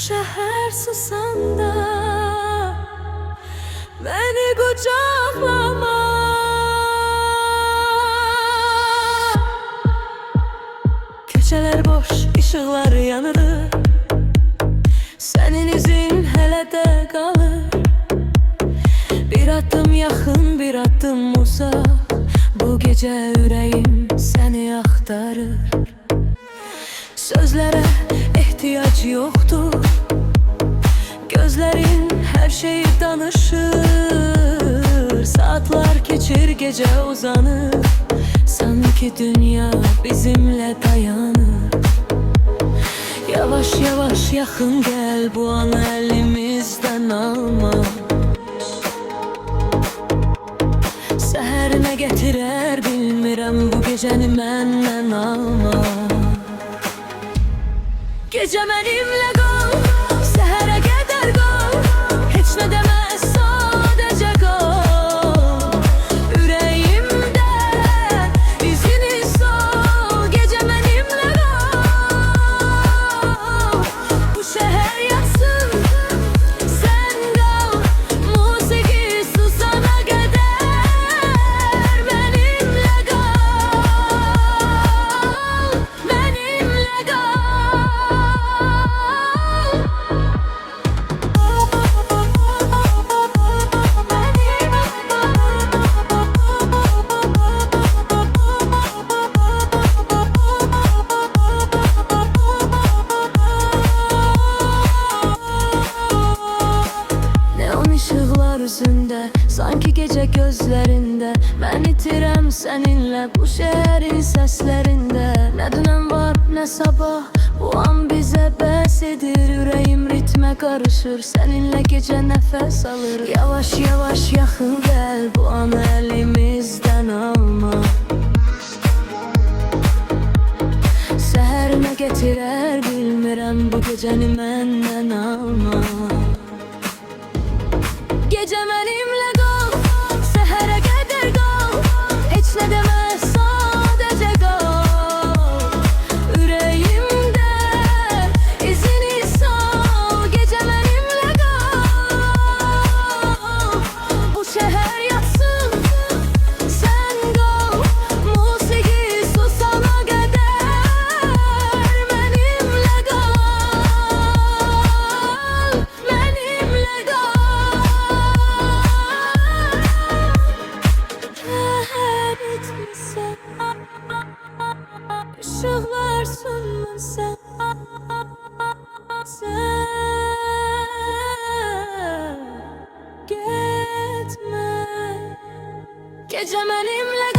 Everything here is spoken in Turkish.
şehir susanda beni kucaklama. Köşeler boş, ışıklar yanır, senin izin hele de kalır. Bir adım yakın, bir adım uzak, bu gece yüreğim seni aktarır. Sözlere ihtiyaç yoktur, gözlerin her şeyi danışır. Saatler geçir, gece uzanır, sanki dünya bizimle dayanır. Yavaş yavaş yakın gel, bu anı elimizden alma. Seher ne getirer bilmirəm, bu gecəni məndən alma. Gece benimle kal, sehere kadar kal, hiç ne demez sadece kal. Yüreğimde izini sal, gece benimle kal. Bu şehir yatsın, sen kal, musiki susana kadar benimle kal, benimle kal. Işıklar üzünde, sanki gece gözlerinde, ben itirem seninle bu şehrin seslerinde. Ne dönem var ne sabah, bu an bize besidir. Yüreğim ritme karışır, seninle gece nefes alır. Yavaş yavaş yakın gel, bu anı elimizden alma. Seher ne getirer bilmirəm, bu gecəni məndən alma. Gece benimle kal, sehere kadar kal, hiç ne demez sadece kal. Yüreğimde izini sal, gece benimle kal. Bu şehir yatsın, sen kal, musiki susana kadar benimle kal, benimle kal. Işıklar sönmese sen gitme. Gece benimle